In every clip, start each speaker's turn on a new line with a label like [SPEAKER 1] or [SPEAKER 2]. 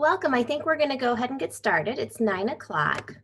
[SPEAKER 1] Welcome. I think we're going to go ahead and get started. It's 9 o'clock.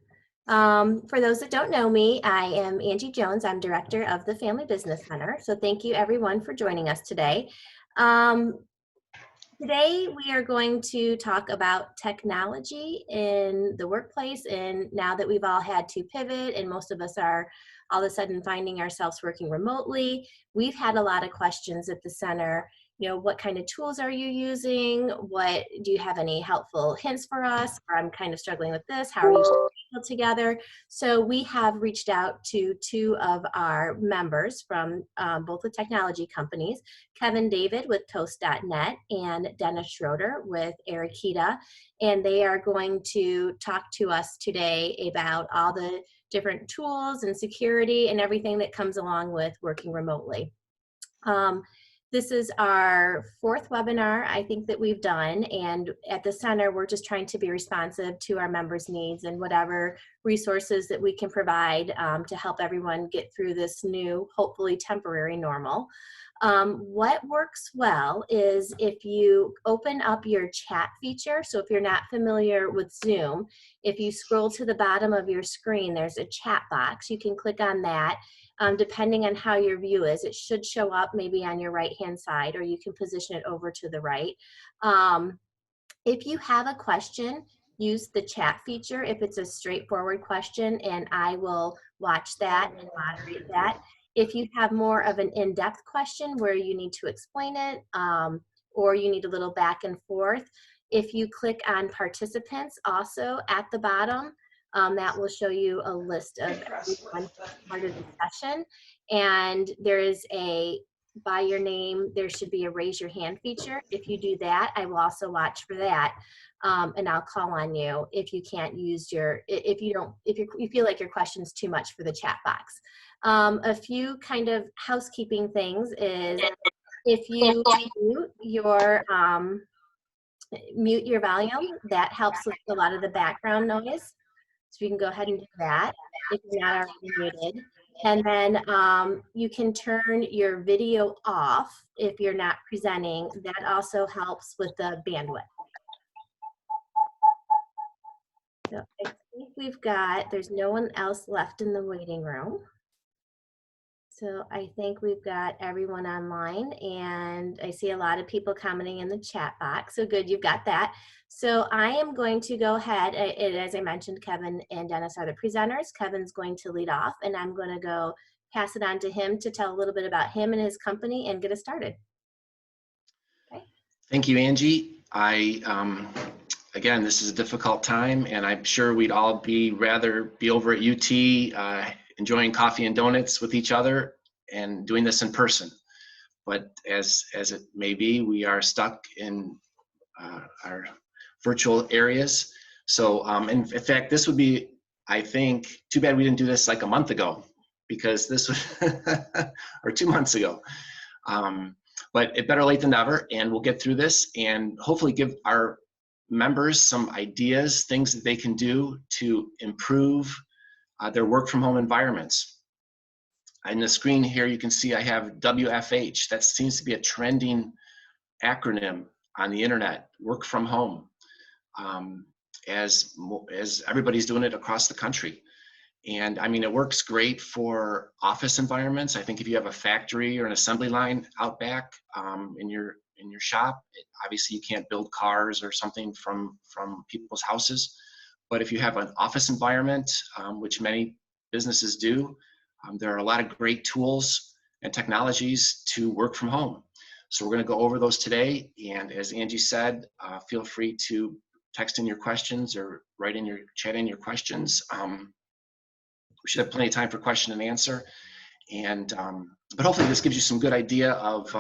[SPEAKER 1] For those that don't know me, I am Angie Jones. I'm director of the Family Business Center. So thank you everyone for joining us today. Today we are going to talk about technology in the workplace, and now that we've all had to pivot and most of us are all of a sudden finding ourselves working remotely, we've had a lot of questions at the center. You know, what kind of tools are you using? What do you have any helpful hints for us? Or I'm kind of struggling with this. How are you put together? So we have reached out to two of our members from both the technology companies, Kevin David with Toast.net and Dennis Schroeder with Arakita, and they are going to talk to us today about all the different tools and security and everything that comes along with working remotely. This is our fourth webinar, I think, that we've done, and at the center, we're just trying to be responsive to our members' needs and whatever resources that we can provide to help everyone get through this new, hopefully temporary normal. What works well is if you open up your chat feature. So if you're not familiar with Zoom, if you scroll to the bottom of your screen, there's a chat box. You can click on that. Depending on how your view is, it should show up maybe on your right-hand side, or you can position it over to the right. If you have a question, use the chat feature if it's a straightforward question, and I will watch that and moderate that. If you have more of an in-depth question where you need to explain it, or you need a little back and forth, if you click on participants also at the bottom, that will show you a list of everyone part of the session. And there is a, by your name, there should be a raise your hand feature. If you do that, I will also watch for that. And I'll call on you if you can't use your, if you feel like your question's too much for the chat box. A few kind of housekeeping things is if you mute your volume, that helps with a lot of the background noise. So you can go ahead and do that if you're not already muted. And then you can turn your video off if you're not presenting. That also helps with the bandwidth. So I think we've got, there's no one else left in the waiting room. So I think we've got everyone online, and I see a lot of people commenting in the chat box. So good, you've got that. So I am going to go ahead, as I mentioned, Kevin and Dennis are the presenters. Kevin's going to lead off, and I'm going to go pass it on to him to tell a little bit about him and his company and get us started. Okay.
[SPEAKER 2] Thank you, Angie. Again, this is a difficult time, and I'm sure we'd all rather be over at UT enjoying coffee and donuts with each other and doing this in person. But as it may be, we are stuck in our virtual areas. So in fact, this would be, I think, too bad we didn't do this like a month ago, because this was, or 2 months ago. But it better late than never, and we'll get through this and hopefully give our members some ideas, things that they can do to improve their work from home environments. On the screen here, you can see I have WFH. That seems to be a trending acronym on the internet, work from home, as everybody's doing it across the country. And I mean, it works great for office environments. I think if you have a factory or an assembly line out back in your shop, obviously you can't build cars or something from people's houses. But if you have an office environment, which many businesses do, there are a lot of great tools and technologies to work from home. So we're going to go over those today. And as Angie said, feel free to text in your questions or write in your chat in your questions. We should have plenty of time for question and answer. And but hopefully this gives you some good idea of,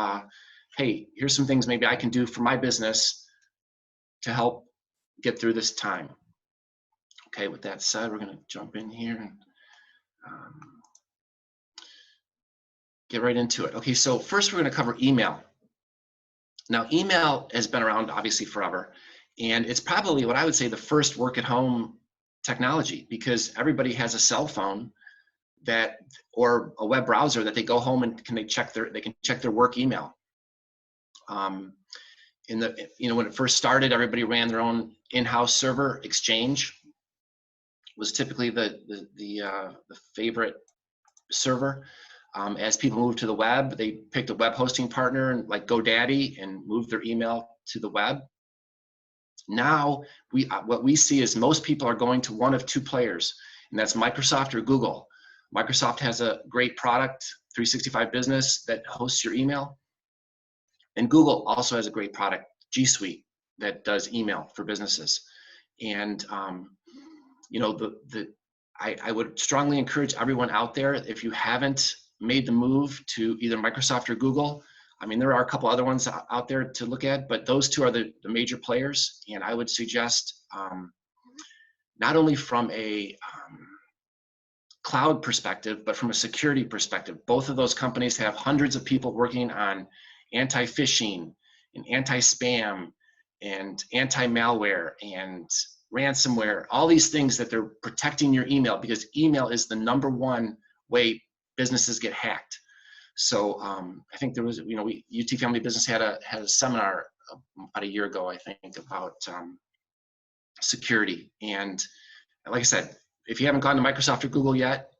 [SPEAKER 2] hey, here's some things maybe I can do for my business to help get through this time. Okay, with that said, we're going to jump in here and get right into it. Okay, so first we're going to cover email. Now, email has been around obviously forever, and it's probably what I would say the first work at home technology, because everybody has a cell phone that, or a web browser that they go home and they can check their work email. When it first started, everybody ran their own in-house server, Exchange, was typically the favorite server. As people moved to the web, they picked a web hosting partner like GoDaddy and moved their email to the web. Now, what we see is most people are going to one of two players, and that's Microsoft or Google. Microsoft has a great product, 365 Business, that hosts your email. And Google also has a great product, G Suite, that does email for businesses. And you know, I would strongly encourage everyone out there, if you haven't made the move to either Microsoft or Google, I mean, there are a couple other ones out there to look at, but those two are the major players. And I would suggest, not only from a cloud perspective, but from a security perspective, both of those companies have hundreds of people working on anti-phishing and anti-spam and anti-malware and ransomware, all these things that they're protecting your email, because email is the #1 way businesses get hacked. So I think there was, you know, UT Family Business had a seminar about a year ago, I think, about security. And like I said, if you haven't gone to Microsoft or Google yet,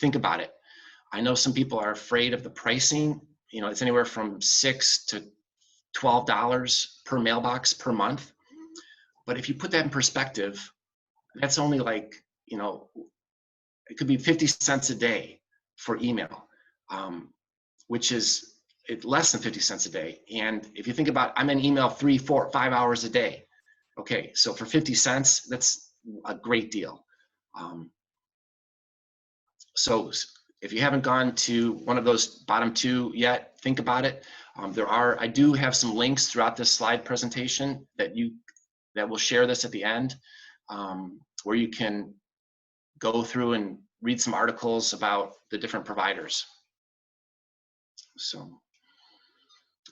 [SPEAKER 2] think about it. I know some people are afraid of the pricing. You know, it's anywhere from $6 to $12 per mailbox per month. But if you put that in perspective, that's only like, you know, it could be 50 cents a day for email, which is less than 50 cents a day. And if you think about, I'm in email 3, 4, 5 hours a day. Okay, so for 50 cents, that's a great deal. So if you haven't gone to one of those bottom two yet, think about it. I do have some links throughout this slide presentation that will share this at the end, where you can go through and read some articles about the different providers. So,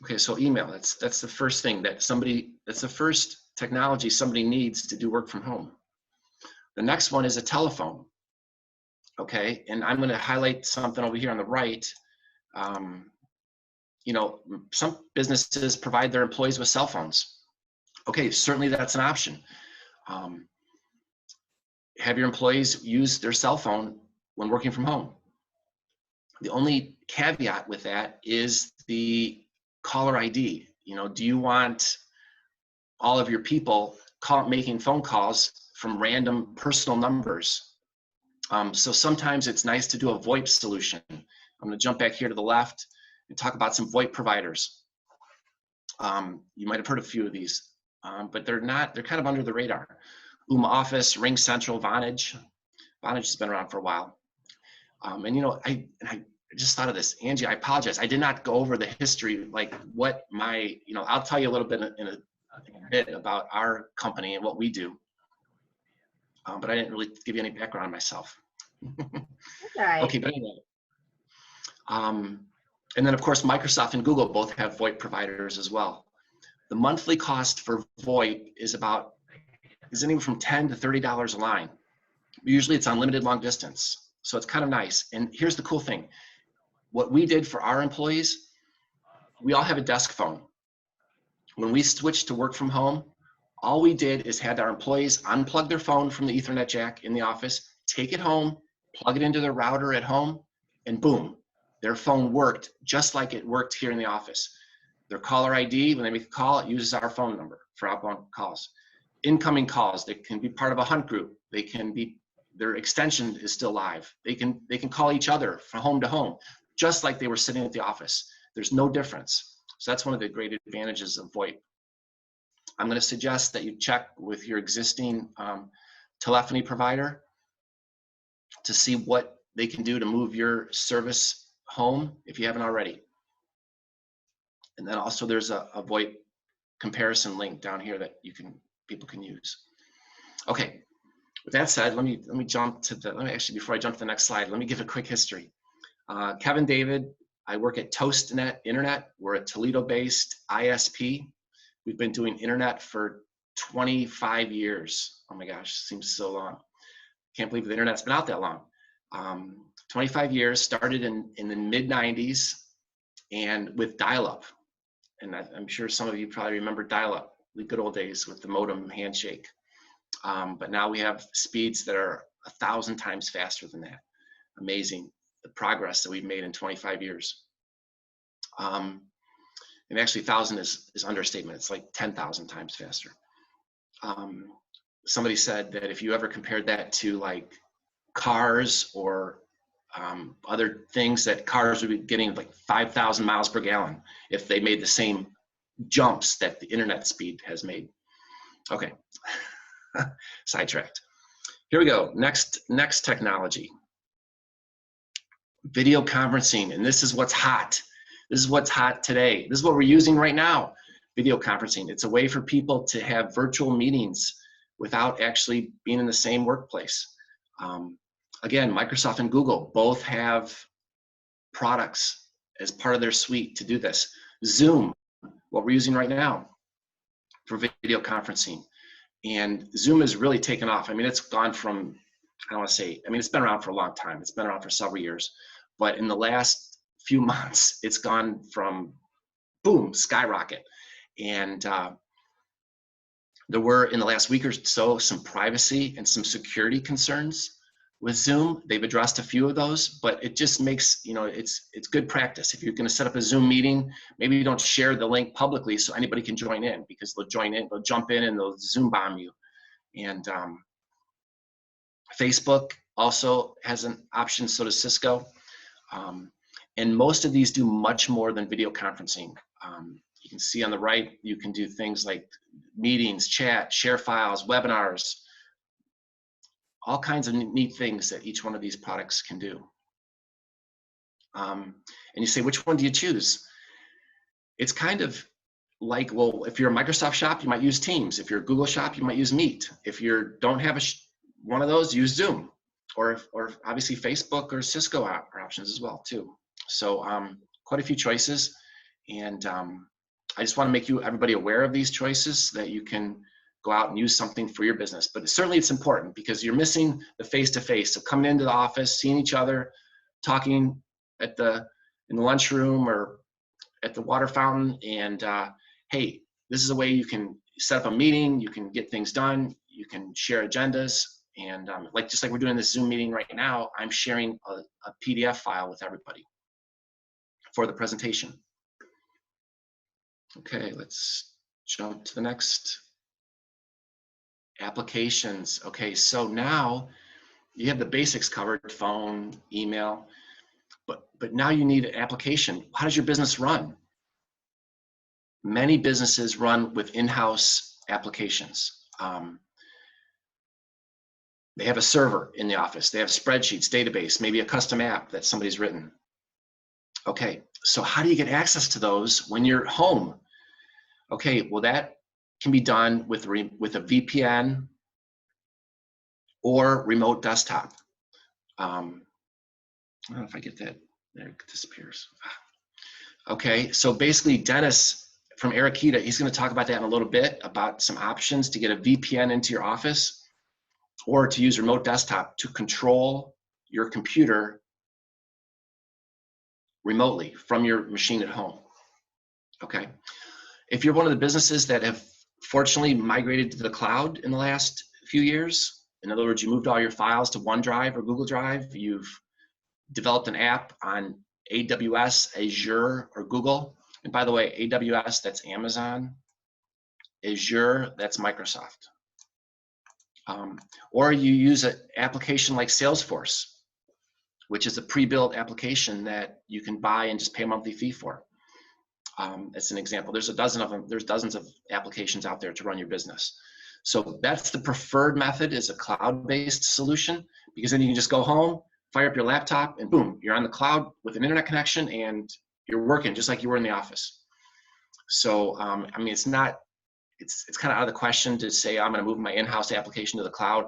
[SPEAKER 2] okay, so email, that's the first thing that's the first technology somebody needs to do work from home. The next one is a telephone. Okay, and I'm going to highlight something over here on the right. You know, some businesses provide their employees with cell phones. Okay, certainly that's an option. Have your employees use their cell phone when working from home. The only caveat with that is the caller ID. You know, do you want all of your people making phone calls from random personal numbers? So sometimes it's nice to do a VoIP solution. I'm going to jump back here to the left and talk about some VoIP providers. You might have heard a few of these, but they're kind of under the radar. Office, Ring Central, Vonage. Vonage has been around for a while. And you know, I just thought of this, Angie, I apologize. I did not go over the history, like what you know, I'll tell you a little bit in a bit about our company and what we do. But I didn't really give you any background on myself.
[SPEAKER 1] All right.
[SPEAKER 2] Okay, but anyway. And then of course, Microsoft and Google both have VoIP providers as well. The monthly cost for VoIP is anywhere from $10 to $30 a line. Usually it's unlimited long distance. So it's kind of nice. And here's the cool thing. What we did for our employees, we all have a desk phone. When we switched to work from home, all we did is had our employees unplug their phone from the Ethernet jack in the office, take it home, plug it into their router at home, and boom, their phone worked just like it worked here in the office. Their caller ID, when they make a call, it uses our phone number for outbound calls. Incoming calls, they can be part of a hunt group. Their extension is still live. They can call each other from home to home, just like they were sitting at the office. There's no difference. So that's one of the great advantages of VoIP. I'm going to suggest that you check with your existing telephony provider to see what they can do to move your service home if you haven't already. And then also there's a VoIP comparison link down here that people can use. Okay, with that said, let me actually, before I jump to the next slide, let me give a quick history. Kevin David, I work at ToastNet Internet. We're a Toledo-based ISP. We've been doing internet for 25 years. Oh my gosh, seems so long. Can't believe the internet's been out that long. 25 years, started in the mid 90s and with dial-up. And I'm sure some of you probably remember dial-up, the good old days with the modem handshake. But now we have speeds that are 1,000 times faster than that. Amazing, the progress that we've made in 25 years. And actually 1,000 is understatement. It's like 10,000 times faster. Somebody said that if you ever compared that to like cars or other things, that cars would be getting like 5,000 miles per gallon if they made the same jumps that the internet speed has made. Okay, sidetracked. Here we go. Next technology. Video conferencing, and this is what's hot. This is what's hot today. This is what we're using right now. Video conferencing. It's a way for people to have virtual meetings without actually being in the same workplace. Again, Microsoft and Google both have products as part of their suite to do this. Zoom, what we're using right now for video conferencing. And Zoom has really taken off. I mean, it's gone from, I don't want to say, I mean, it's been around for a long time. It's been around for several years. But in the last few months, it's gone from boom, skyrocket. And there were, in the last week or so, some privacy and some security concerns with Zoom. They've addressed a few of those, but it just makes, you know, it's good practice. If you're going to set up a Zoom meeting, maybe you don't share the link publicly so anybody can join in, because they'll join in, they'll jump in and they'll Zoom bomb you. And Facebook also has an option, so does Cisco. And most of these do much more than video conferencing. You can see on the right, you can do things like meetings, chat, share files, webinars, all kinds of neat things that each one of these products can do. And you say, which one do you choose? It's kind of like, well, if you're a Microsoft shop, you might use Teams. If you're a Google shop, you might use Meet. If you don't have one of those, use Zoom. Or obviously Facebook or Cisco are options as well too. So quite a few choices. And I just want to make everybody aware of these choices so that you can go out and use something for your business. But certainly it's important because you're missing the face-to-face. So coming into the office, seeing each other, talking in the lunchroom or at the water fountain, and hey, this is a way you can set up a meeting, you can get things done, you can share agendas, and just like we're doing this Zoom meeting right now, I'm sharing a PDF file with everybody for the presentation. Okay, let's jump to the next. Applications. Okay, so now you have the basics covered: phone, email, but now you need an application. How does your business run? Many businesses run with in-house applications. They have a server in the office. They have spreadsheets, database, maybe a custom app that somebody's written. Okay, so how do you get access to those when you're home? Okay, well, that can be done with a VPN or remote desktop. I don't know if I get that. There it disappears. Okay, so basically Dennis from Arakita, he's going to talk about that in a little bit, about some options to get a VPN into your office or to use remote desktop to control your computer remotely from your machine at home. Okay, if you're one of the businesses that have fortunately migrated to the cloud in the last few years, in other words, you moved all your files to OneDrive or Google Drive, you've developed an app on AWS, Azure, or Google. And by the way, AWS, that's Amazon. Azure, that's Microsoft. Or you use an application like Salesforce, which is a pre-built application that you can buy and just pay a monthly fee for. That's an example. There's a dozen of them. There's dozens of applications out there to run your business. So that's the preferred method, is a cloud-based solution, because then you can just go home, fire up your laptop, and boom, you're on the cloud with an internet connection and you're working just like you were in the office. So, I mean, it's kind of out of the question to say I'm going to move my in-house application to the cloud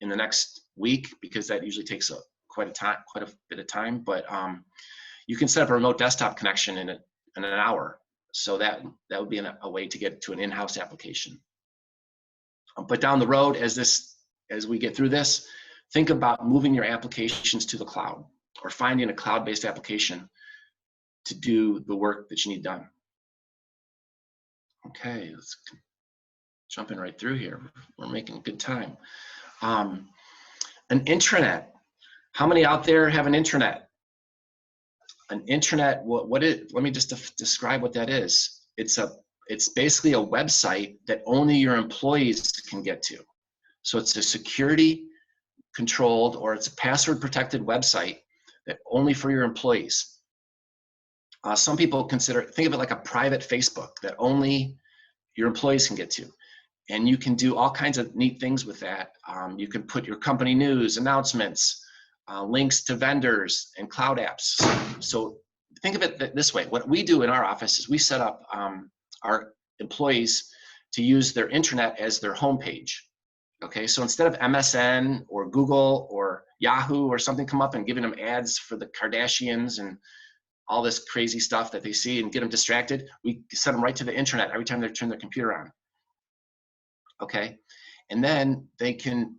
[SPEAKER 2] in the next week, because that usually takes quite a bit of time. But you can set up a remote desktop connection in an hour. So that would be a way to get to an in-house application. But down the road, as we get through this, think about moving your applications to the cloud or finding a cloud-based application to do the work that you need done. Okay, let's jumping right through here. We're making good time. An intranet. How many out there have an intranet? An intranet, what is, let me just describe what that is. It's basically a website that only your employees can get to. So it's a security controlled, or it's a password protected website that only for your employees. Some people think of it like a private Facebook that only your employees can get to. And you can do all kinds of neat things with that. You can put your company news, announcements, links to vendors and cloud apps. So think of it this way. What we do in our office is we set up our employees to use their intranet as their homepage. Okay, so instead of MSN or Google or Yahoo or something come up and giving them ads for the Kardashians and all this crazy stuff that they see and get them distracted, we send them right to the intranet every time they turn their computer on. Okay, and then they can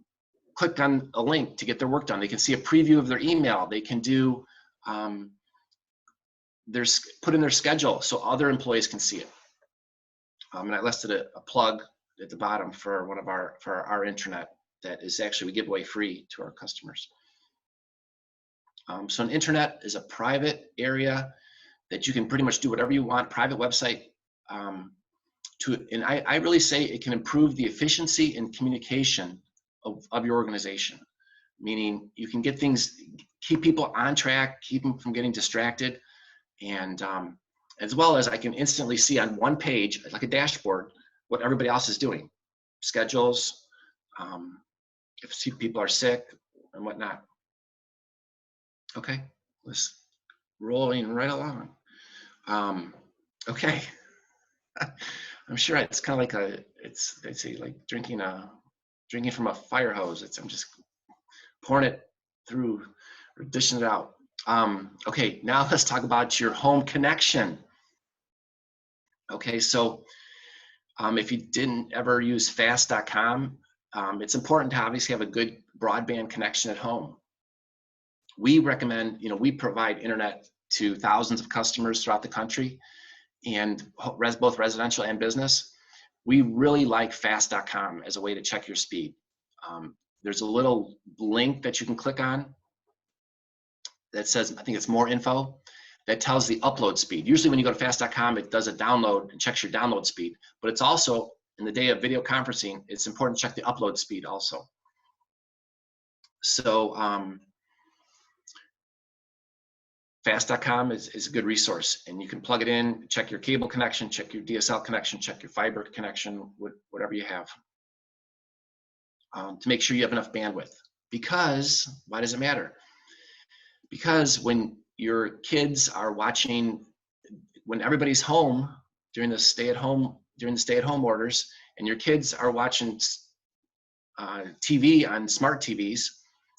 [SPEAKER 2] click on a link to get their work done. They can see a preview of their email. They can do put in their schedule so other employees can see it. And I listed a plug at the bottom for our intranet that is actually we give away free to our customers. So an intranet is a private area that you can pretty much do whatever you want, private website. And I really say it can improve the efficiency and communication of your organization, meaning you can get things, keep people on track, keep them from getting distracted, and as well as I can instantly see on one page, like a dashboard, what everybody else is doing, schedules, if people are sick and whatnot. Okay, let's rolling right along. Okay, I'm sure it's kind of like it's like drinking from a fire hose. I'm just pouring it through or dishing it out. Okay, now let's talk about your home connection. Okay, so if you didn't ever use fast.com, it's important to obviously have a good broadband connection at home. We recommend, we provide internet to thousands of customers throughout the country, and both residential and business. We really like fast.com as a way to check your speed. There's a little link that you can click on that says, I think it's more info, that tells the upload speed. Usually when you go to fast.com, it does a download and checks your download speed, but it's also, in the day of video conferencing, it's important to check the upload speed also. So fast.com is a good resource, and you can plug it in, check your cable connection, check your DSL connection, check your fiber connection, whatever you have, to make sure you have enough bandwidth. Because, why does it matter? Because when your kids are watching, when everybody's home during the stay-at-home orders, and your kids are watching TV on smart TVs,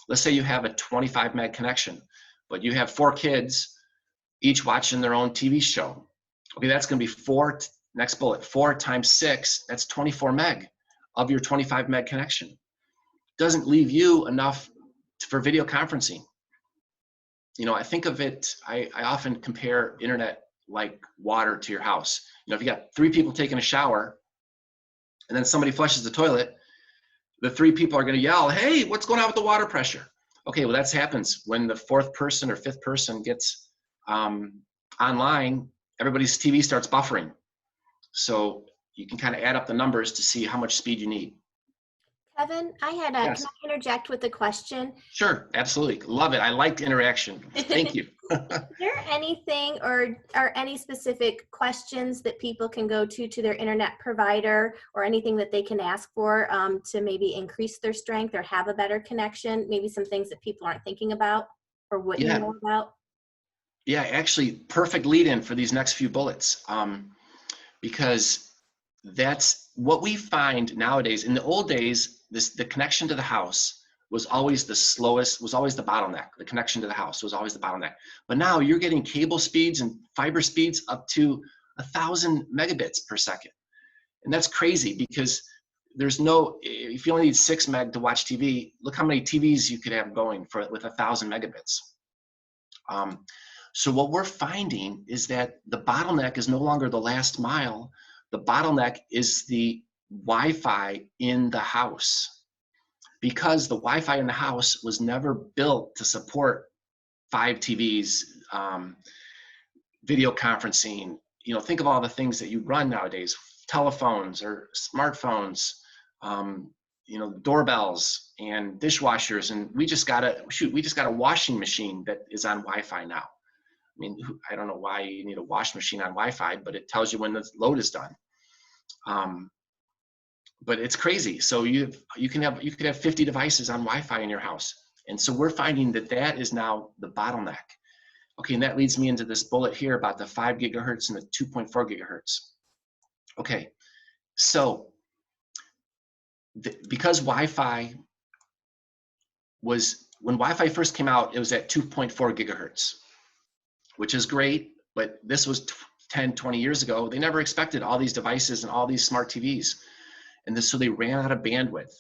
[SPEAKER 2] let's say you have a 25 meg connection, but you have 4 kids each watching their own TV show. Okay, that's going to be next bullet, 4 times 6, that's 24 meg of your 25 meg connection. Doesn't leave you enough for video conferencing. I think of it, I often compare internet like water to your house. If you got 3 people taking a shower and then somebody flushes the toilet, the 3 people are going to yell, "Hey, what's going on with the water pressure?" Okay, well, that happens when the 4th person or 5th person gets online, everybody's TV starts buffering. So you can kind of add up the numbers to see how much speed you need.
[SPEAKER 1] Kevin, can I interject with a question?
[SPEAKER 2] Sure, absolutely. Love it. I like interaction. Thank you.
[SPEAKER 1] Is there anything or are any specific questions that people can go to their internet provider, or anything that they can ask for to maybe increase their strength or have a better connection? Maybe some things that people aren't thinking about or wouldn't know about?
[SPEAKER 2] Yeah, actually, perfect lead in for these next few bullets, because that's what we find nowadays. In the old days, the connection to the house was always the slowest, was always the bottleneck. The connection to the house was always the bottleneck. But now you're getting cable speeds and fiber speeds up to 1,000 megabits per second. And that's crazy, because if you only need 6 meg to watch TV, look how many TVs you could have going with 1,000 megabits. So what we're finding is that the bottleneck is no longer the last mile. The bottleneck is the Wi-Fi in the house, because the Wi-Fi in the house was never built to support 5 TVs, video conferencing. You know, think of all the things that you run nowadays, telephones or smartphones, you know, doorbells and dishwashers. And we just got a washing machine that is on Wi-Fi now. I mean, I don't know why you need a wash machine on Wi-Fi, but it tells you when the load is done. But it's crazy. So you could have 50 devices on Wi-Fi in your house. And so we're finding that that is now the bottleneck. Okay, and that leads me into this bullet here about the 5 gigahertz and the 2.4 gigahertz. Okay, so because Wi-Fi was, when Wi-Fi first came out, it was at 2.4 gigahertz, which is great, but this was 10, 20 years ago. They never expected all these devices and all these smart TVs. And so they ran out of bandwidth.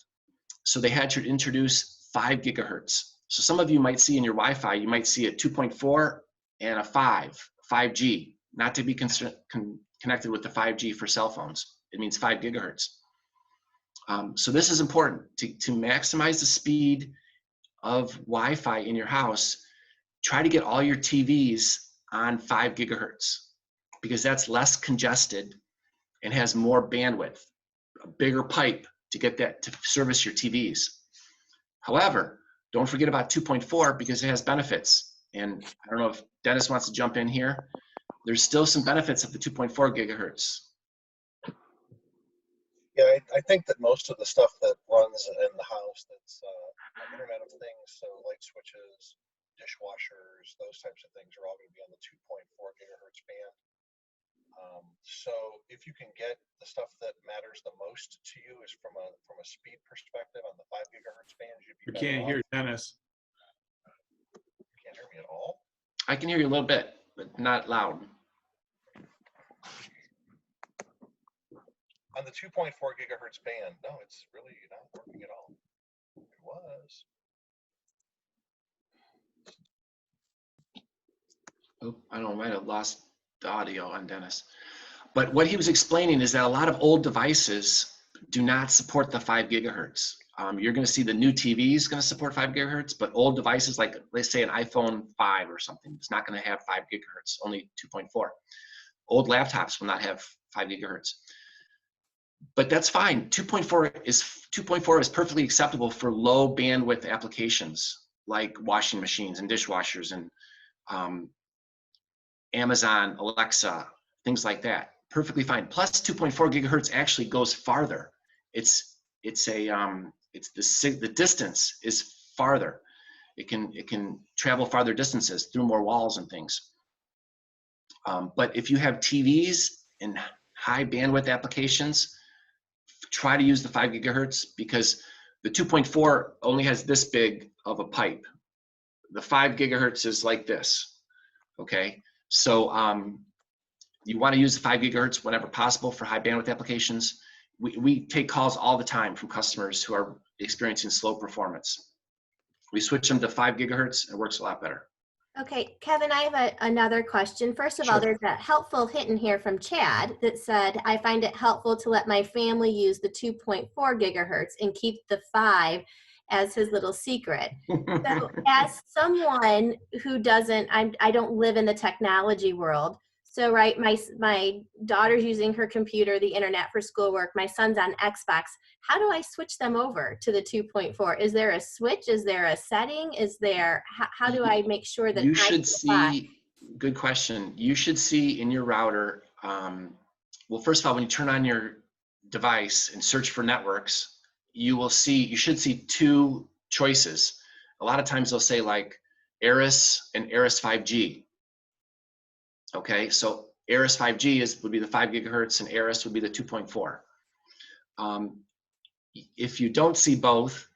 [SPEAKER 2] So they had to introduce 5 gigahertz. So some of you might see in your Wi-Fi, you might see a 2.4 and a 5G, not to be connected with the 5G for cell phones. It means 5 gigahertz. So this is important to maximize the speed of Wi-Fi in your house. Try to get all your TVs on 5 gigahertz, because that's less congested and has more bandwidth, a bigger pipe to get that to service your TVs. However, don't forget about 2.4, because it has benefits. And I don't know if Dennis wants to jump in here. There's still some benefits of the 2.4 gigahertz.
[SPEAKER 3] Yeah, I think that most of the stuff that runs in the house, that's Internet of Things, so light switches, dishwashers, those types of things are all going to be on the 2.4 gigahertz band. So if you can get the stuff that matters the most to you is from a speed perspective on the 5 gigahertz band, you'd be better
[SPEAKER 4] Can't
[SPEAKER 3] off.
[SPEAKER 4] hear Dennis.
[SPEAKER 3] You can't hear me at all?
[SPEAKER 2] I can hear you a little bit, but not loud.
[SPEAKER 3] On the 2.4 gigahertz band, no, it's really not working at all. It was.
[SPEAKER 2] Oh, I don't know, I might have lost the audio on Dennis. But what he was explaining is that a lot of old devices do not support the 5 gigahertz. You're going to see the new TV is going to support 5 gigahertz, but old devices like, let's say, an iPhone 5 or something, it's not going to have 5 gigahertz, only 2.4. Old laptops will not have 5 gigahertz. But that's fine. 2.4 is perfectly acceptable for low bandwidth applications like washing machines and dishwashers and Amazon, Alexa, things like that. Perfectly fine. Plus 2.4 gigahertz actually goes farther. The distance is farther. It can travel farther distances through more walls and things. But if you have TVs and high bandwidth applications, try to use the 5 gigahertz, because the 2.4 only has this big of a pipe. The 5 gigahertz is like this, okay? So you want to use the 5 gigahertz whenever possible for high bandwidth applications. We take calls all the time from customers who are experiencing slow performance. We switch them to 5 gigahertz, and it works a lot better.
[SPEAKER 1] Okay, Kevin, I have another question. First of all,
[SPEAKER 2] Sure.
[SPEAKER 1] there's a helpful hint in here from Chad that said, I find it helpful to let my family use the 2.4 gigahertz and keep the 5 as his little secret. So as someone who doesn't, I don't live in the technology world. So, right, my daughter's using her computer, the internet for schoolwork. My son's on Xbox. How do I switch them over to the 2.4? Is there a switch? Is there a setting? Is there, how do I make sure that
[SPEAKER 2] You should see, good question. You should see in your router, well, first of all, when you turn on your device and search for networks, you should see 2 choices. A lot of times they'll say like Eris and Eris 5G. Okay, so Eris 5G would be the 5 gigahertz and Eris would be the 2.4. If you don't see both,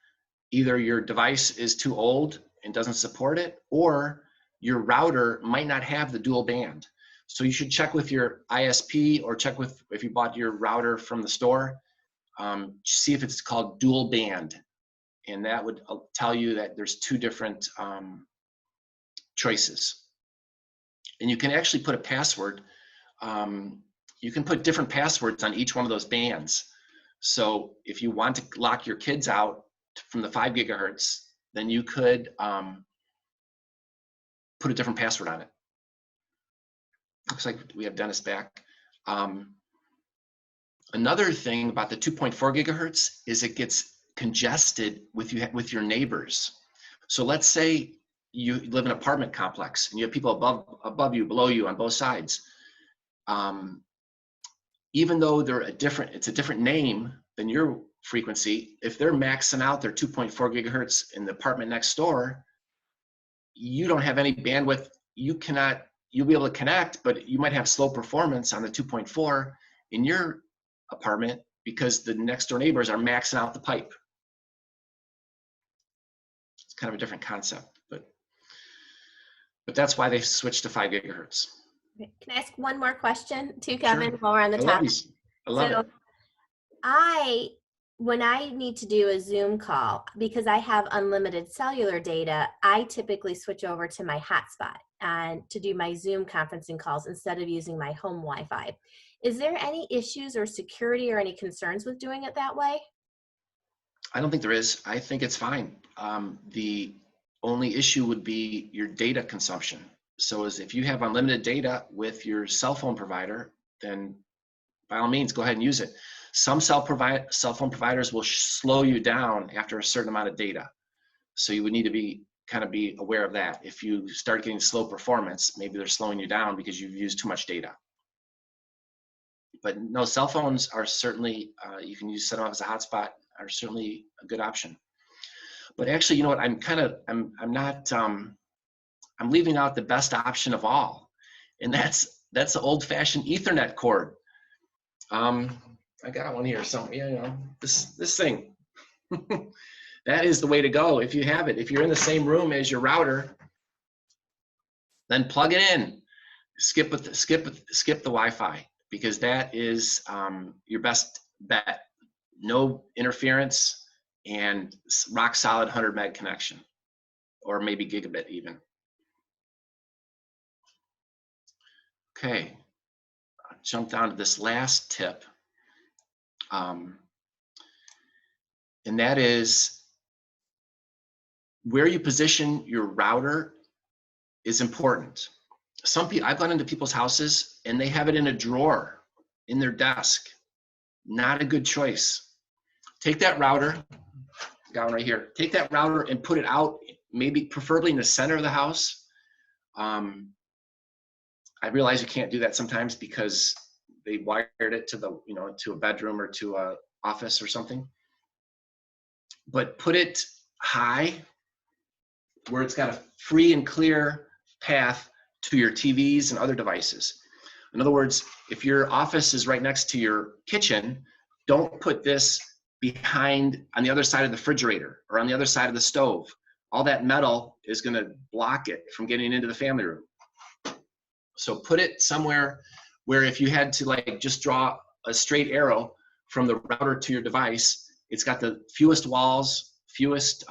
[SPEAKER 2] either your device is too old and doesn't support it, or your router might not have the dual band. So you should check with your ISP, or check with, if you bought your router from the store, see if it's called dual band. And that would tell you that there's 2 different choices. And you can actually put a password. You can put different passwords on each one of those bands. So if you want to lock your kids out from the 5 gigahertz, then you could put a different password on it. Looks like we have Dennis back. Another thing about the 2.4 gigahertz is it gets congested with your neighbors. So let's say you live in an apartment complex and you have people above you, below you, on both sides. Even though it's a different name than your frequency, if they're maxing out their 2.4 gigahertz in the apartment next door, you don't have any bandwidth. You'll be able to connect, but you might have slow performance on the 2.4 in your apartment because the next door neighbors are maxing out the pipe. It's kind of a different concept, but that's why they switched to 5 gigahertz.
[SPEAKER 1] Can I ask one more question too, Kevin,
[SPEAKER 2] Sure.
[SPEAKER 1] while we're on the topic?
[SPEAKER 2] I love it.
[SPEAKER 1] When I need to do a Zoom call, because I have unlimited cellular data, I typically switch over to my hotspot and to do my Zoom conferencing calls instead of using my home Wi-Fi. Is there any issues or security or any concerns with doing it that way?
[SPEAKER 2] I don't think there is. I think it's fine. The only issue would be your data consumption. So if you have unlimited data with your cell phone provider, then by all means, go ahead and use it. Some cell phone providers will slow you down after a certain amount of data. So you would need to be aware of that. If you start getting slow performance, maybe they're slowing you down because you've used too much data. But no, cell phones are certainly, you can set them up as a hotspot, are certainly a good option. But actually, you know what, I'm leaving out the best option of all. And that's the old-fashioned Ethernet cord. I got one here, this thing. That is the way to go if you have it. If you're in the same room as your router, then plug it in. Skip the Wi-Fi, because that is your best bet. No interference and rock solid 100 meg connection, or maybe gigabit even. Okay, I'll jump down to this last tip. And that is where you position your router is important. I've gone into people's houses and they have it in a drawer in their desk. Not a good choice. Take that router, got one right here. Take that router and put it out, preferably in the center of the house. I realize you can't do that sometimes because they wired it to to a bedroom or to a office or something. But put it high where it's got a free and clear path to your TVs and other devices. In other words, if your office is right next to your kitchen, don't put this on the other side of the refrigerator or on the other side of the stove. All that metal is going to block it from getting into the family room. So put it somewhere where if you had to just draw a straight arrow from the router to your device, it's got the fewest walls, fewest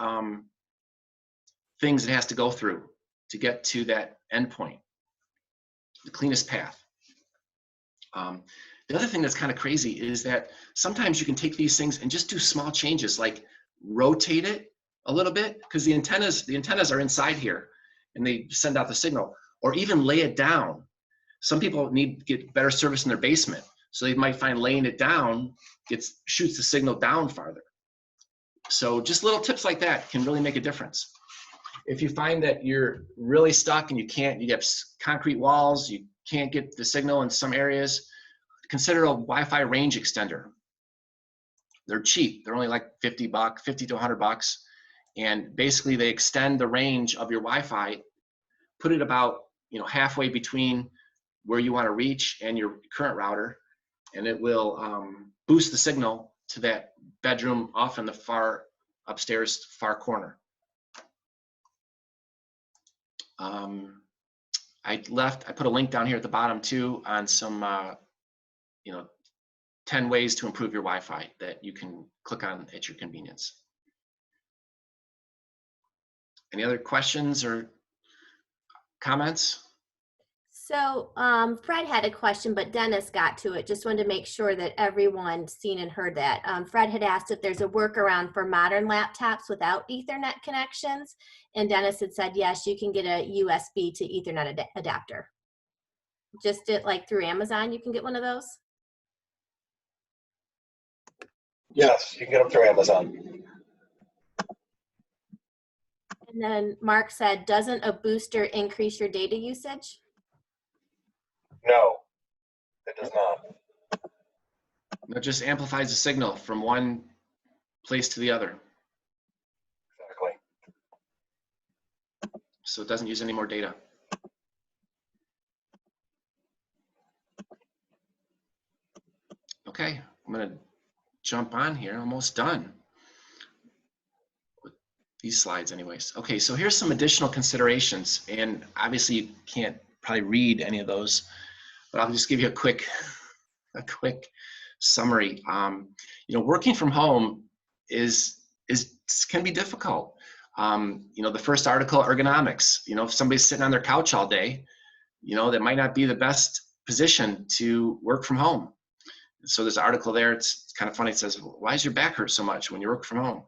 [SPEAKER 2] things it has to go through to get to that endpoint, the cleanest path. The other thing that's kind of crazy is that sometimes you can take these things and just do small changes, like rotate it a little bit, because the antennas are inside here and they send out the signal, or even lay it down. Some people need to get better service in their basement, so they might find laying it down shoots the signal down farther. So just little tips like that can really make a difference. If you find that you're really stuck and you have concrete walls, you can't get the signal in some areas, consider a Wi-Fi range extender. They're cheap. They're only like $50 to $100. And basically they extend the range of your Wi-Fi, put it about halfway between where you want to reach and your current router, and it will boost the signal to that bedroom off in the far upstairs far corner. I put a link down here at the bottom too on some 10 ways to improve your Wi-Fi that you can click on at your convenience. Any other questions or comments?
[SPEAKER 1] So Fred had a question, but Dennis got to it. Just wanted to make sure that everyone seen and heard that. Fred had asked if there's a workaround for modern laptops without Ethernet connections. And Dennis had said, yes, you can get a USB to Ethernet adapter. Just like through Amazon, you can get one of those?
[SPEAKER 3] Yes, you can get them through Amazon.
[SPEAKER 1] And then Mark said, doesn't a booster increase your data usage?
[SPEAKER 3] No, it does not.
[SPEAKER 2] It just amplifies the signal from one place to the other.
[SPEAKER 3] Exactly.
[SPEAKER 2] So it doesn't use any more data. Okay, I'm gonna jump on here, almost done with these slides anyways. Okay, so here's some additional considerations, and obviously you can't probably read any of those, but I'll just give you a quick summary. Working from home can be difficult. The first article, ergonomics. If somebody's sitting on their couch all day, that might not be the best position to work from home. So there's an article there. It's kind of funny. It says, "Why does your back hurt so much when you work from home?"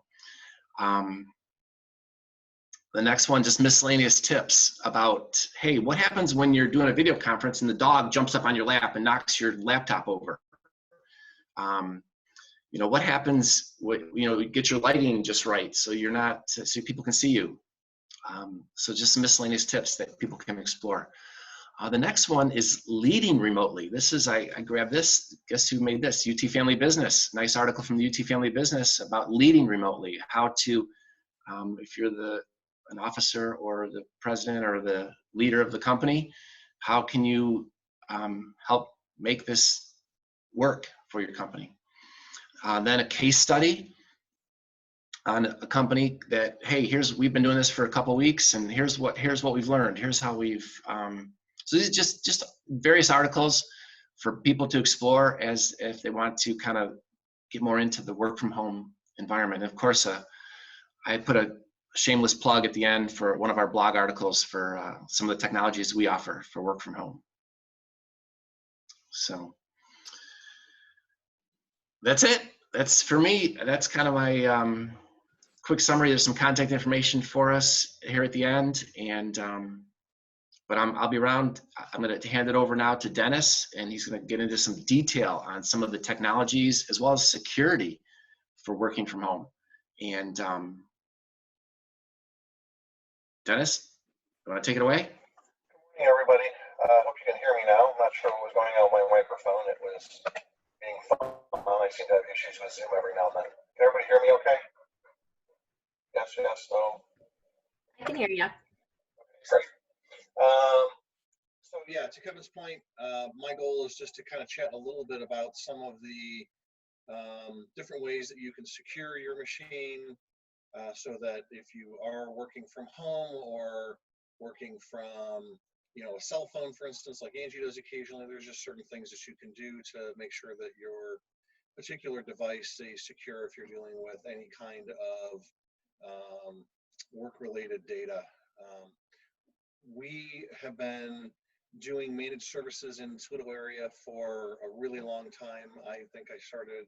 [SPEAKER 2] The next one, just miscellaneous tips about, hey, what happens when you're doing a video conference and the dog jumps up on your lap and knocks your laptop over? What happens, get your lighting just right so you're not, so people can see you. So just some miscellaneous tips that people can explore. The next one is leading remotely. This is, I grabbed this, guess who made this? UT Family Business. Nice article from the UT Family Business about leading remotely, how to, if you're an officer or the president or the leader of the company, how can you help make this work for your company? Then a case study on a company that, hey, we've been doing this for a couple of weeks, and here's what we've learned. Here's how we've. So these are just various articles for people to explore as if they want to kind of get more into the work from home environment. And of course, I put a shameless plug at the end for one of our blog articles for some of the technologies we offer for work from home. So that's it. That's for me. That's kind of my quick summary. There's some contact information for us here at the end, and but I'll be around. I'm going to hand it over now to Dennis, and he's going to get into some detail on some of the technologies as well as security for working from home. And Dennis, you want to take it away?
[SPEAKER 3] Good morning, everybody. Hope you can hear me now. I'm not sure what was going on with my microphone. It was being fun. I seem to have issues with Zoom every now and then. Can everybody hear me okay? Yes, no.
[SPEAKER 1] I can hear you.
[SPEAKER 3] Great. So yeah, to Kevin's point, my goal is just to kind of chat a little bit about some of the different ways that you can secure your machine so that if you are working from home or working from a cell phone, for instance, like Angie does occasionally, there's just certain things that you can do to make sure that your particular device stays secure if you're dealing with any kind of work-related data. We have been doing managed services in the Toledo area for a really long time. I think I started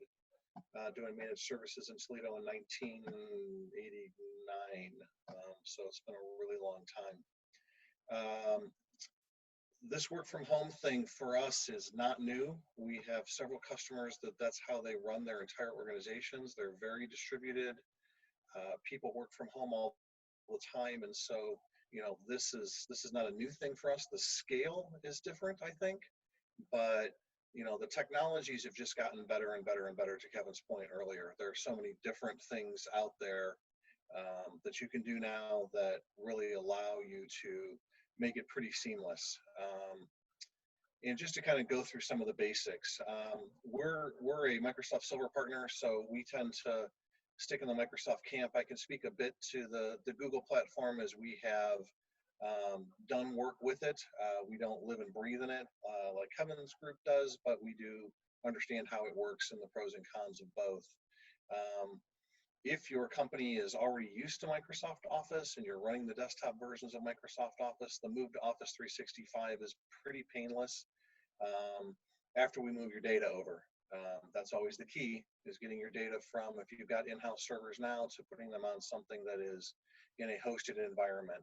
[SPEAKER 3] doing managed services in Toledo in 1989. So it's been a really long time. This work from home thing for us is not new. We have several customers that's how they run their entire organizations. They're very distributed. People work from home all the time, and so this is not a new thing for us. The scale is different, I think, but the technologies have just gotten better and better and better. To Kevin's point earlier, there are so many different things out there that you can do now that really allow you to make it pretty seamless. And just to kind of go through some of the basics, we're a Microsoft Silver partner, so we tend to stick in the Microsoft camp. I can speak a bit to the Google platform as we have done work with it. We don't live and breathe in it like Kevin's group does, but we do understand how it works and the pros and cons of both. If your company is already used to Microsoft Office and you're running the desktop versions of Microsoft Office, the move to Office 365 is pretty painless after we move your data over. That's always the key, is getting your data from, if you've got in-house servers now, to putting them on something that is in a hosted environment.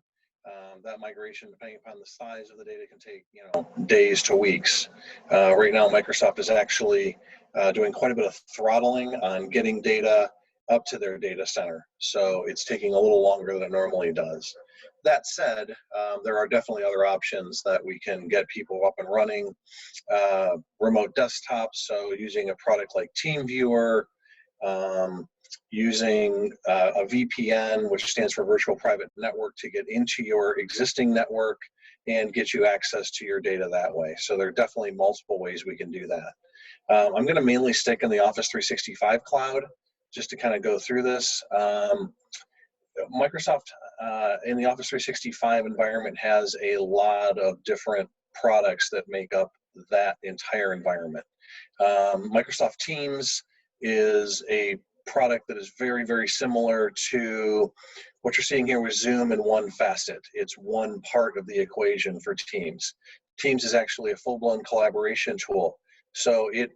[SPEAKER 3] That migration, depending upon the size of the data, can take days to weeks. Right now, Microsoft is actually doing quite a bit of throttling on getting data up to their data center. So it's taking a little longer than it normally does. That said, there are definitely other options that we can get people up and running. Remote desktops, so using a product like TeamViewer, using a VPN, which stands for Virtual Private Network, to get into your existing network and get you access to your data that way. So there are definitely multiple ways we can do that. I'm going to mainly stick in the Office 365 cloud just to kind of go through this. Microsoft in the Office 365 environment has a lot of different products that make up that entire environment. Microsoft Teams is a product that is very, very similar to what you're seeing here with Zoom in one facet. It's one part of the equation for Teams. Teams is actually a full-blown collaboration tool. So it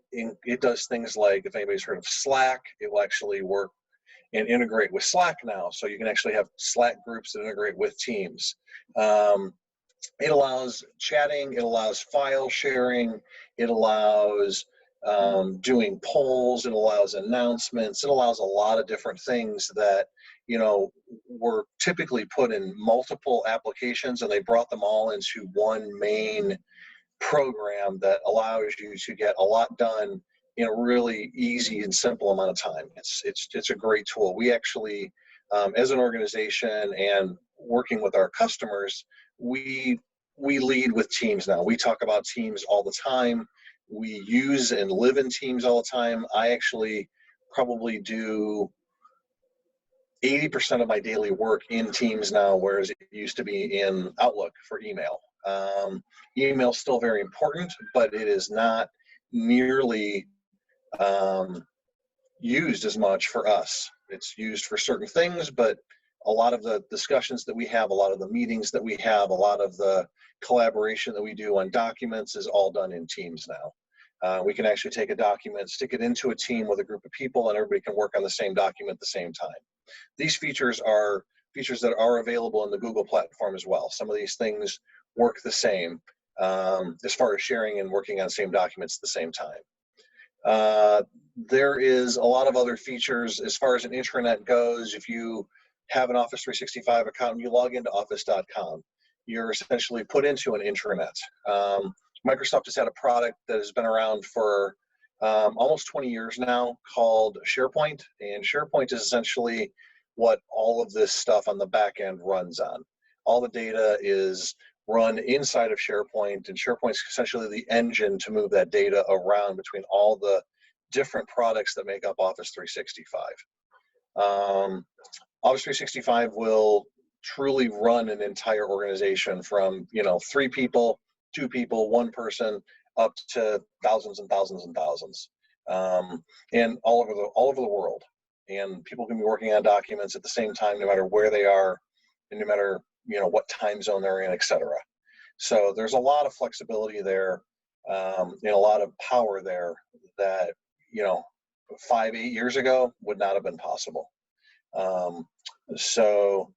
[SPEAKER 3] does things like, if anybody's heard of Slack, it will actually work and integrate with Slack now. So you can actually have Slack groups that integrate with Teams. It allows chatting, it allows file sharing, it allows doing polls, it allows announcements, it allows a lot of different things that, were typically put in multiple applications, and they brought them all into one main program that allows you to get a lot done in a really easy and simple amount of time. It's a great tool. We actually, as an organization and working with our customers, we lead with Teams now. We talk about Teams all the time. We use and live in Teams all the time. I actually probably do 80% of my daily work in Teams now, whereas it used to be in Outlook for email. Email is still very important, but it is not nearly used as much for us. It's used for certain things, but a lot of the discussions that we have, a lot of the meetings that we have, a lot of the collaboration that we do on documents is all done in Teams now. We can actually take a document, stick it into a team with a group of people, and everybody can work on the same document at the same time. These features are features that are available in the Google platform as well. Some of these things work the same as far as sharing and working on the same documents at the same time. There is a lot of other features as far as an intranet goes. If you have an Office 365 account and you log into office.com, you're essentially put into an intranet. Microsoft has had a product that has been around for almost 20 years now called SharePoint, and SharePoint is essentially what all of this stuff on the back end runs on. All the data is run inside of SharePoint, and SharePoint is essentially the engine to move that data around between all the different products that make up Office 365. Office 365 will truly run an entire organization from 3 people, 2 people, 1 person, up to thousands and thousands and thousands, and all over the world. And people can be working on documents at the same time, no matter where they are, and no matter what time zone they're in, etc. So there's a lot of flexibility there, and a lot of power there that 5-8 years ago would not have been possible. So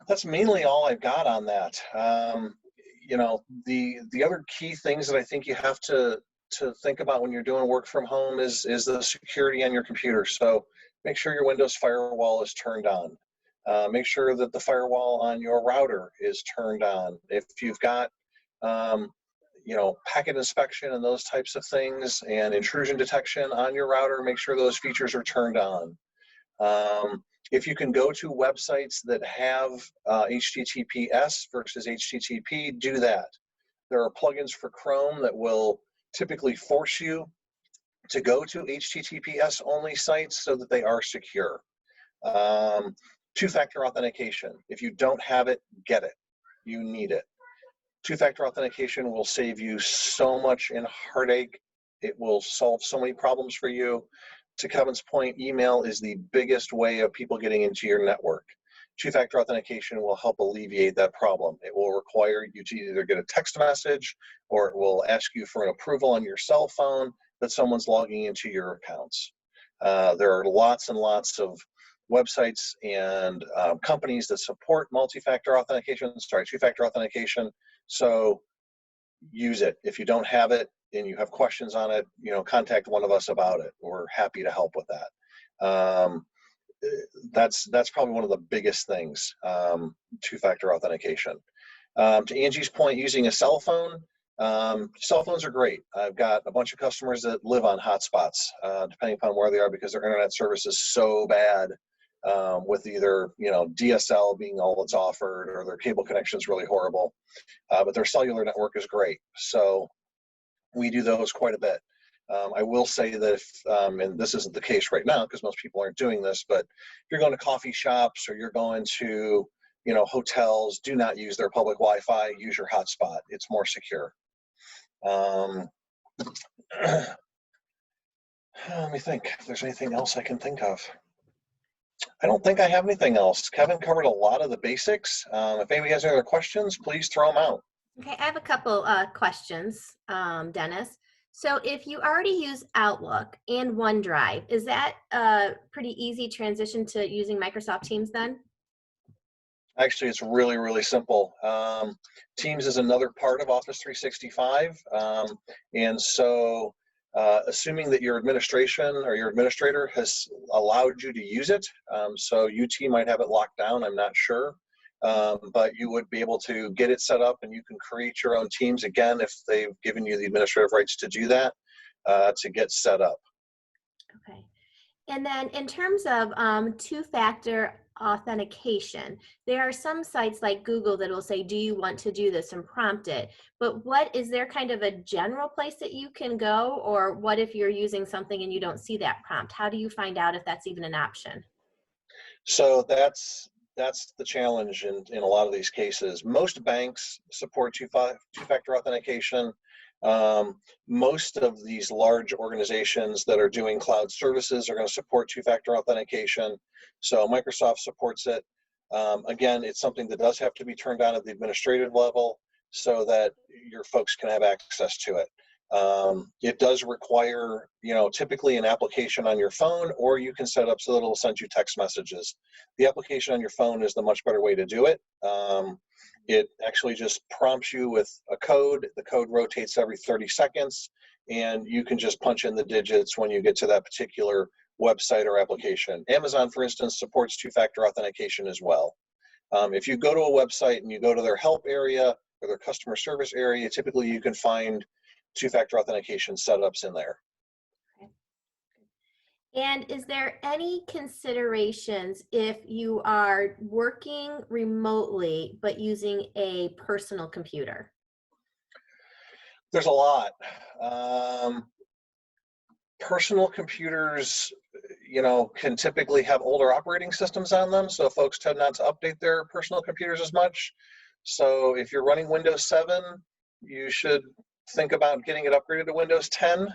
[SPEAKER 3] that's mainly all I've got on that. The other key things that I think you have to think about when you're doing work from home is the security on your computer. So make sure your Windows firewall is turned on. Make sure that the firewall on your router is turned on. If you've got packet inspection and those types of things and intrusion detection on your router, make sure those features are turned on. If you can go to websites that have HTTPS versus HTTP, do that. There are plugins for Chrome that will typically force you to go to HTTPS only sites so that they are secure. Two-factor authentication. If you don't have it, get it. You need it. Two-factor authentication will save you so much in heartache. It will solve so many problems for you. to Kevin's point, email is the biggest way of people getting into your network. Two-factor authentication will help alleviate that problem. It will require you to either get a text message or it will ask you for an approval on your cell phone that someone's logging into your accounts. There are lots and lots of websites and companies that support two-factor authentication. So use it. If you don't have it and you have questions on it, contact one of us about it. We're happy to help with that. That's probably one of the biggest things, two-factor authentication. To Angie's point, using a cell phone, cell phones are great. I've got a bunch of customers that live on hotspots, depending upon where they are, because their internet service is so bad, with either DSL being all that's offered or their cable connection is really horrible, but their cellular network is great. So we do those quite a bit. I will say that if, and this isn't the case right now because most people aren't doing this, but if you're going to coffee shops or you're going to, hotels, do not use their public Wi-Fi, use your hotspot. It's more secure. Let me think if there's anything else I can think of. I don't think I have anything else. Kevin covered a lot of the basics. If anybody has any other questions, please throw them out.
[SPEAKER 1] Okay, I have a couple questions, Dennis. So if you already use Outlook and OneDrive, is that a pretty easy transition to using Microsoft Teams then?
[SPEAKER 3] Actually, it's really, really simple. Teams is another part of Office 365. And so assuming that your administration or your administrator has allowed you to use it, so UT might have it locked down, I'm not sure. But you would be able to get it set up and you can create your own teams again if they've given you the administrative rights to do that, to get set up.
[SPEAKER 1] Okay. And then in terms of two-factor authentication, there are some sites like Google that will say, do you want to do this, and prompt it. But what is there kind of a general place that you can go, or what if you're using something and you don't see that prompt? How do you find out if that's even an option?
[SPEAKER 3] So that's the challenge in a lot of these cases. Most banks support two-factor authentication. Most of these large organizations that are doing cloud services are going to support two-factor authentication. So Microsoft supports it. Again, it's something that does have to be turned on at the administrative level so that your folks can have access to it. It does require, typically an application on your phone, or you can set up so that it'll send you text messages. The application on your phone is the much better way to do it. It actually just prompts you with a code. The code rotates every 30 seconds, and you can just punch in the digits when you get to that particular website or application. Amazon, for instance, supports two-factor authentication as well. If you go to a website and you go to their help area or their customer service area, typically you can find two-factor authentication setups in there.
[SPEAKER 1] Okay. And is there any considerations if you are working remotely but using a personal computer?
[SPEAKER 3] There's a lot. Personal computers, can typically have older operating systems on them, so folks tend not to update their personal computers as much. So if you're running Windows 7, you should think about getting it upgraded to Windows 10,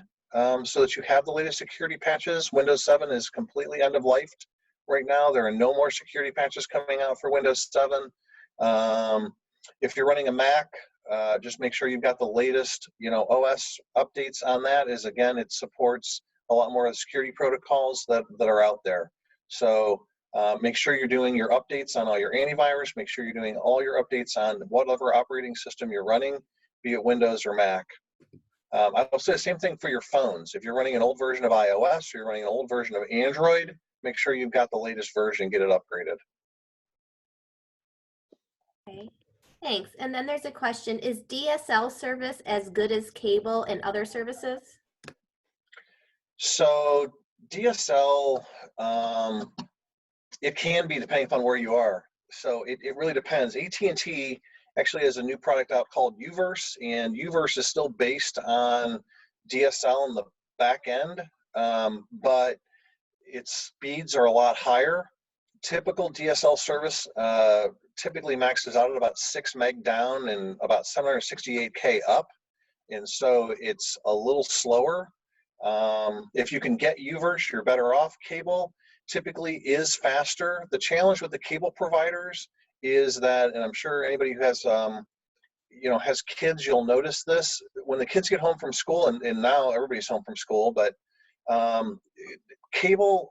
[SPEAKER 3] so that you have the latest security patches. Windows 7 is completely end of life right now. There are no more security patches coming out for Windows 7. If you're running a Mac, just make sure you've got the latest, OS updates on that. As again, it supports a lot more of the security protocols that are out there. So make sure you're doing your updates on all your antivirus. Make sure you're doing all your updates on whatever operating system you're running, be it Windows or Mac. I will say the same thing for your phones. If you're running an old version of iOS or you're running an old version of Android, make sure you've got the latest version, get it upgraded.
[SPEAKER 1] Okay, thanks. And then there's a question, is DSL service as good as cable and other services?
[SPEAKER 3] So DSL, it can be depending upon where you are. So it really depends. AT&T actually has a new product out called Uverse, and Uverse is still based on DSL in the back end, but its speeds are a lot higher. Typical DSL service typically maxes out at about 6 meg down and about 768K up, and so it's a little slower. If you can get UVerse, you're better off. Cable typically is faster. The challenge with the cable providers is that, and I'm sure anybody who has has kids, you'll notice this when the kids get home from school, and now everybody's home from school, but cable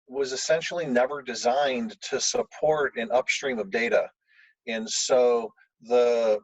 [SPEAKER 3] was essentially never designed to support an upstream of data. And so the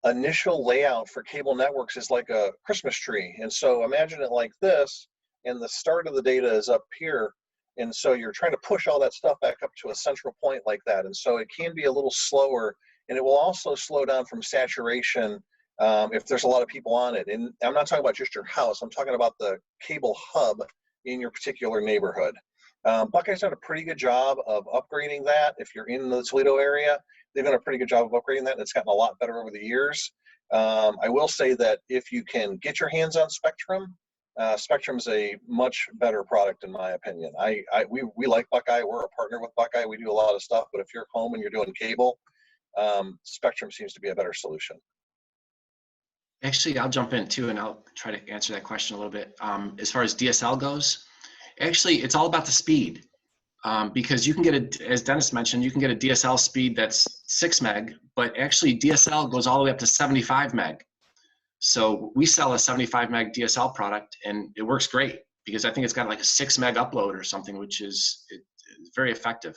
[SPEAKER 3] initial layout for cable networks is like a Christmas tree. And so imagine it like this, and the start of the data is up here. And so you're trying to push all that stuff back up to a central point like that. And so it can be a little slower, and it will also slow down from saturation if there's a lot of people on it. And I'm not talking about just your house. I'm talking about the cable hub in your particular neighborhood. Buckeye's done a pretty good job of upgrading that. If you're in the Toledo area, they've done a pretty good job of upgrading that, and it's gotten a lot better over the years. I will say that if you can get your hands on Spectrum, Spectrum's a much better product in my opinion. We like Buckeye. We're a partner with Buckeye. We do a lot of stuff, but if you're home and you're doing cable, Spectrum seems to be a better solution.
[SPEAKER 2] Actually, I'll jump in too, and I'll try to answer that question a little bit. As far as DSL goes, actually, it's all about the speed. Because you can get as Dennis mentioned, you can get a DSL speed that's 6 meg, but actually DSL goes all the way up to 75 meg. So we sell a 75 meg DSL product, and it works great because I think it's got like a 6 meg upload or something, which is very effective.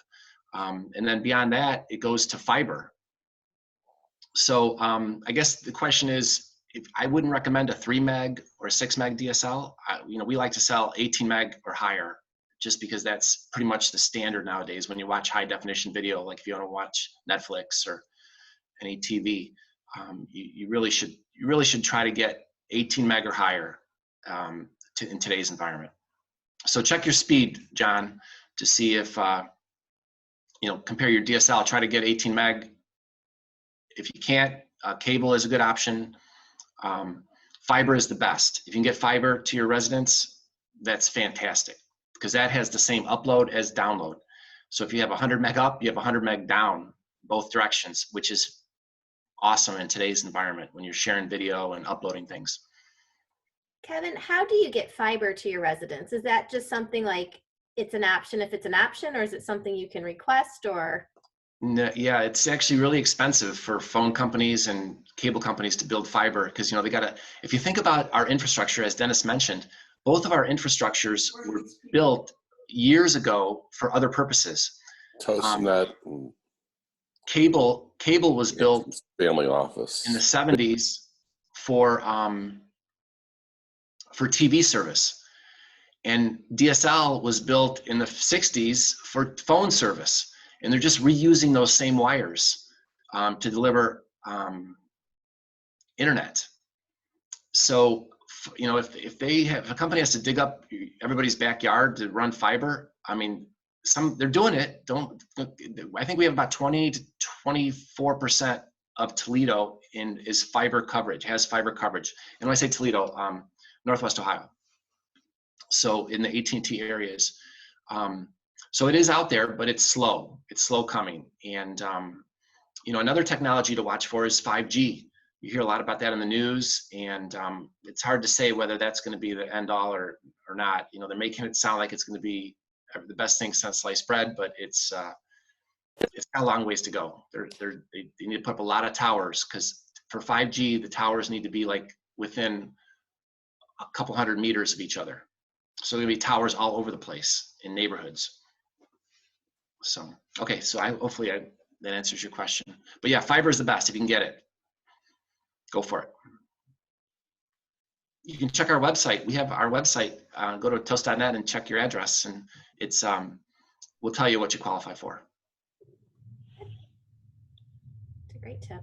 [SPEAKER 2] And then beyond that, it goes to fiber. So I guess the question is, if I wouldn't recommend a 3 meg or a 6 meg DSL. We like to sell 18 meg or higher, just because that's pretty much the standard nowadays when you watch high definition video. Like if you want to watch Netflix or any TV, you really should try to get 18 meg or higher in today's environment. So check your speed, John, to see if compare your DSL. Try to get 18 meg. If you can't, cable is a good option. Fiber is the best. If you can get fiber to your residence, that's fantastic, because that has the same upload as download. So if you have 100 meg up, you have 100 meg down, both directions, which is awesome in today's environment when you're sharing video and uploading things.
[SPEAKER 1] Kevin, how do you get fiber to your residence? Is that just something like it's an option if it's an option, or is it something you can request, or?
[SPEAKER 2] No, yeah, it's actually really expensive for phone companies and cable companies to build fiber, because they gotta, if you think about our infrastructure, as Dennis mentioned, both of our infrastructures were built years ago for other purposes.
[SPEAKER 4] Toastnet.
[SPEAKER 2] Cable was built
[SPEAKER 4] family office
[SPEAKER 2] in the 70s for TV service, and DSL was built in the 60s for phone service, and they're just reusing those same wires to deliver internet. So if a company has to dig up everybody's backyard to run fiber, I mean, they're doing it. I think we have about 20 to 24% of Toledo is fiber coverage, has fiber coverage. And when I say Toledo, Northwest Ohio. So in the AT&T areas. So it is out there, but it's slow. It's slow coming. And another technology to watch for is 5G. You hear a lot about that in the news, and it's hard to say whether that's going to be the end all or not. They're making it sound like it's going to be the best thing since sliced bread, but it's got a long ways to go. They need to put up a lot of towers, because for 5G, the towers need to be like within a couple hundred meters of each other. So there'll be towers all over the place in neighborhoods. So, okay, so hopefully that answers your question. But yeah, fiber is the best if you can get it. Go for it. You can check our website. We have our website. Go to toast.net and check your address, and it's we'll tell you what you qualify for.
[SPEAKER 1] It's a great tip.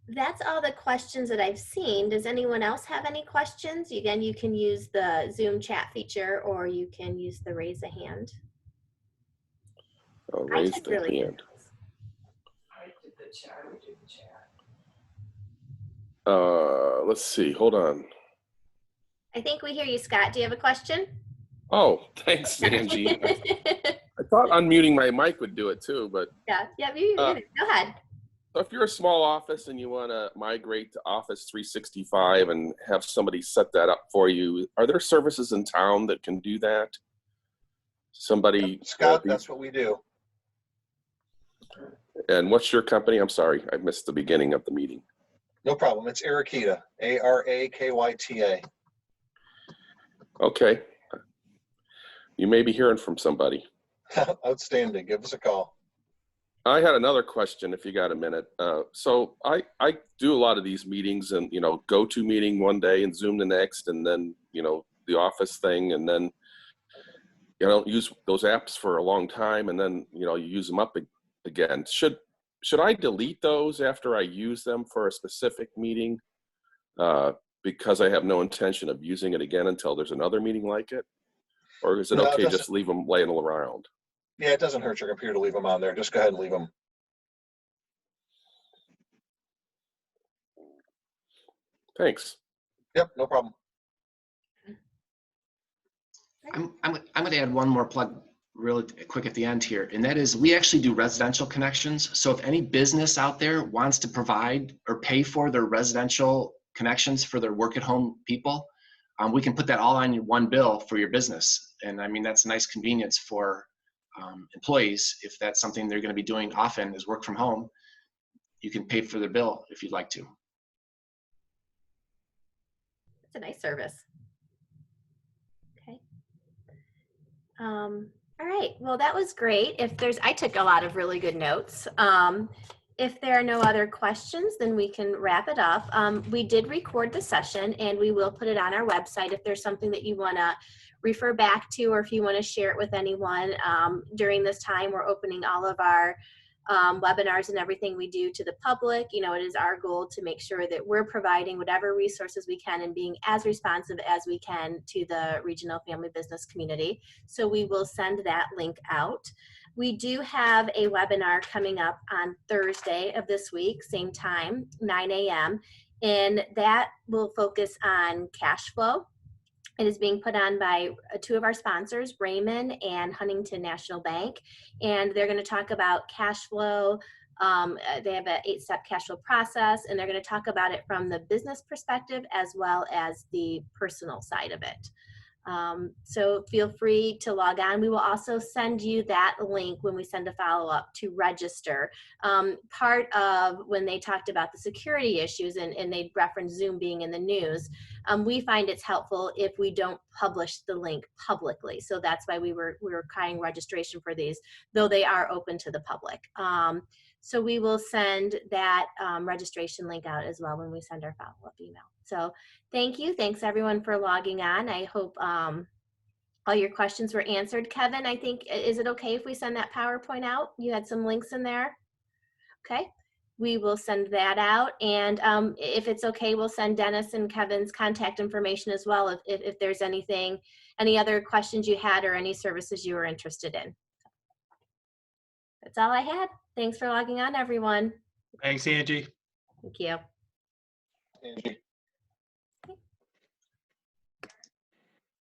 [SPEAKER 1] That's all the questions that I've seen. Does anyone else have any questions? Again, you can use the Zoom chat feature, or you can use the raise a hand.
[SPEAKER 4] Raise the hand.
[SPEAKER 5] I did the chat. We did the chat.
[SPEAKER 4] Let's see. Hold on.
[SPEAKER 1] I think we hear you, Scott. Do you have a question?
[SPEAKER 4] Oh, thanks, Angie. I thought unmuting my mic would do it too, but
[SPEAKER 1] yeah, you go ahead.
[SPEAKER 4] So if you're a small office and you want to migrate to Office 365 and have somebody set that up for you, are there services in town that can do that? Somebody,
[SPEAKER 3] Scott, that's what we do.
[SPEAKER 4] and what's your company? I'm sorry, I missed the beginning of the meeting.
[SPEAKER 3] No problem. It's Arakita, Arakyta.
[SPEAKER 4] Okay. You may be hearing from somebody.
[SPEAKER 3] Outstanding. Give us a call.
[SPEAKER 4] I had another question if you got a minute. So I do a lot of these meetings and, go to meeting one day and Zoom the next, and then, the office thing, and then, use those apps for a long time, and then, you use them up again. Should I delete those after I use them for a specific meeting because I have no intention of using it again until there's another meeting like it? Or is it
[SPEAKER 3] No,
[SPEAKER 4] okay
[SPEAKER 3] it
[SPEAKER 4] just leave them laying around?
[SPEAKER 3] Yeah, it doesn't hurt your computer to leave them on there. Just go ahead and leave them.
[SPEAKER 4] Thanks.
[SPEAKER 3] Yep, no problem.
[SPEAKER 2] I'm going to add one more plug really quick at the end here, and that is we actually do residential connections. So if any business out there wants to provide or pay for their residential connections for their work at home people, we can put that all on one bill for your business. And I mean, that's a nice convenience for employees. If that's something they're going to be doing often is work from home, you can pay for their bill if you'd like to.
[SPEAKER 1] It's a nice service. Okay. All right. Well, that was great. I took a lot of really good notes. If there are no other questions, then we can wrap it up. We did record the session and we will put it on our website. If there's something that you want to refer back to, or if you want to share it with anyone during this time, we're opening all of our webinars and everything we do to the public. It is our goal to make sure that we're providing whatever resources we can and being as responsive as we can to the regional family business community. So we will send that link out. We do have a webinar coming up on Thursday of this week, same time, 9 a.m. And that will focus on cash flow. It is being put on by two of our sponsors, Raymond and Huntington National Bank, and they're going to talk about cash flow. They have an 8-step cash flow process, and they're going to talk about it from the business perspective as well as the personal side of it. So feel free to log on. We will also send you that link when we send a follow-up to register. Part of when they talked about the security issues and they referenced Zoom being in the news, we find it's helpful if we don't publish the link publicly. So that's why we were requiring registration for these, though they are open to the public. So we will send that registration link out as well when we send our follow-up email. So thank you. Thanks everyone for logging on. I hope all your questions were answered. Kevin, I think, is it okay if we send that PowerPoint out? You had some links in there. Okay. We will send that out. And if it's okay, we'll send Dennis and Kevin's contact information as well if there's any other questions you had or any services you were interested in. That's all I had. Thanks for logging on, everyone.
[SPEAKER 6] Thanks, Angie.
[SPEAKER 1] Thank you.
[SPEAKER 3] Angie.